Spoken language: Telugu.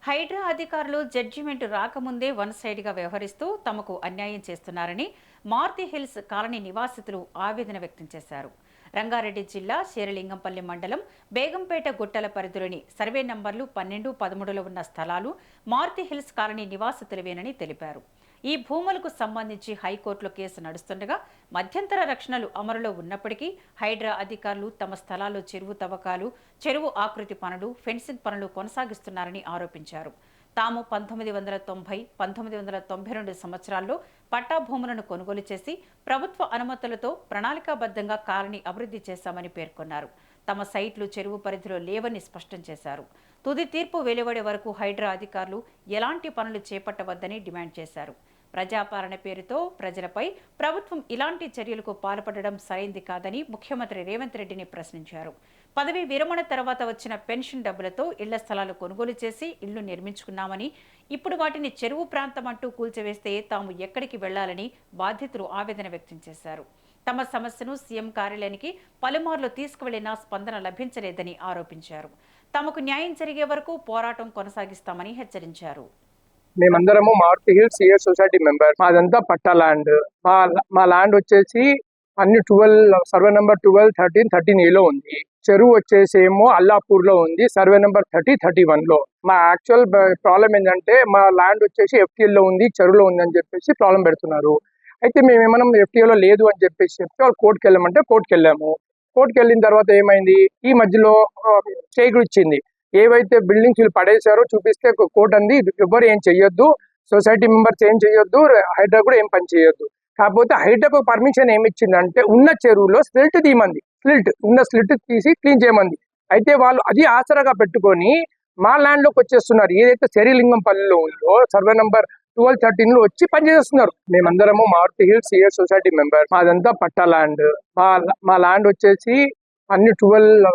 హైడ్రా అధికారులు జడ్జిమెంట్ రాకముందే వన్ సైడ్గా వ్యవహరిస్తూ తమకు అన్యాయం చేస్తున్నారని మారుతి హిల్స్ కాలనీ నివాసితులు ఆవేదన వ్యక్తం చేశారు. రంగారెడ్డి జిల్లా శేరలింగంపల్లి మండలం బేగంపేట గుట్టల పరిధిలోని సర్వే నంబర్లు 12, 13లో ఉన్న స్థలాలు మారుతి హిల్స్ కాలనీ నివాసితులవేనని తెలిపారు. ఈ భూములకు సంబంధించి హైకోర్టులో కేసు నడుస్తుండగా మధ్యంతర రక్షణలు అమలులో ఉన్నప్పటికీ హైడ్రా అధికారులు తమ స్థలాల్లో చెరువు తవ్వకాలు, చెరువు ఆకృతి పనులు, ఫెన్సింగ్ పనులు కొనసాగిస్తున్నారని ఆరోపించారు. తాము 1990, 1992 సంవత్సరాల్లో పట్టా భూములను కొనుగోలు చేసి ప్రభుత్వ అనుమతులతో ప్రణాళికాబద్ధంగా కాలనీ అభివృద్ధి చేశామని పేర్కొన్నారు. తమ సైట్లు చెరువు పరిధిలో లేవని స్పష్టం చేశారు. తుది తీర్పు వెలువడే వరకు హైడ్రా అధికారులు ఎలాంటి పనులు చేపట్టవద్దని డిమాండ్ చేశారు. ప్రజాపాలన పేరుతో ప్రజలపై ప్రభుత్వం ఇలాంటి చర్యలకు పాల్పడడం సరైంది కాదని ముఖ్యమంత్రి రేవంత్ రెడ్డిని ప్రశ్నించారు. పదవీ విరమణ తర్వాత వచ్చిన పెన్షన్ డబ్బులతో ఇళ్ల స్థలాలు కొనుగోలు చేసి ఇళ్లు నిర్మించుకున్నామని, ఇప్పుడు వాటిని చెరువు ప్రాంతం అంటూ కూల్చివేస్తే తాము ఎక్కడికి వెళ్లాలని బాధితులు ఆవేదన వ్యక్తం చేశారు. తమ సమస్యను సీఎం కార్యాలయానికి పలుమార్లు తీసుకువెళ్లినా స్పందన లభించలేదని ఆరోపించారు. తమకు న్యాయం జరిగే వరకు పోరాటం కొనసాగిస్తామని హెచ్చరించారు. మేమందరము Maruti hills CS society member. మాదంతా పట్టా ల్యాండ్. మా ల్యాండ్ వచ్చేసి అన్ని 12 సర్వే నెంబర్ 12, 13, 13A లో ఉంది. చెరువు వచ్చేసి ఏమో అల్లాపూర్ లో ఉంది, సర్వే నెంబర్ 30, 31 లో. మా యాక్చువల్ ప్రాబ్లం ఏంటంటే మా ల్యాండ్ వచ్చేసి FTL లో ఉంది, చెరువులో ఉంది అని చెప్పేసి ప్రాబ్లం పెడుతున్నారు. అయితే మేము ఏమన్నా FTL లో లేదు అని చెప్పేసి చెప్తే వాళ్ళు కోర్టుకి వెళ్ళామంటే కోర్టుకి వెళ్ళాము. కోర్టుకి వెళ్ళిన తర్వాత ఏమైంది, ఈ మధ్యలో స్టే ఇచ్చింది. ఏవైతే బిల్డింగ్స్ వీళ్ళు పడేశారో చూపిస్తే కోర్టు అంది ఎవరు ఏం చెయ్యొద్దు, సొసైటీ మెంబర్స్ ఏం చెయ్యొద్దు, హైడ్రా కూడా ఏం పని చేయొద్దు. కాకపోతే హైడ్రాకు పర్మిషన్ ఏమి ఇచ్చిందంటే ఉన్న చెరువులో స్లిల్ట్ తీయమంది, స్లిల్ట్ తీసి క్లీన్ చేయమంది. అయితే వాళ్ళు అది ఆసరాగా పెట్టుకొని మా ల్యాండ్ లోకి వచ్చేస్తున్నారు. ఏదైతే శేరిలింగంపల్లిలో ఉందో సర్వే నంబర్ 12, 13 లో వచ్చి పనిచేస్తున్నారు. మేమందరము Maruti hills CS society member. మాదంతా పట్టా ల్యాండ్. మా ల్యాండ్ వచ్చేసి అన్ని 12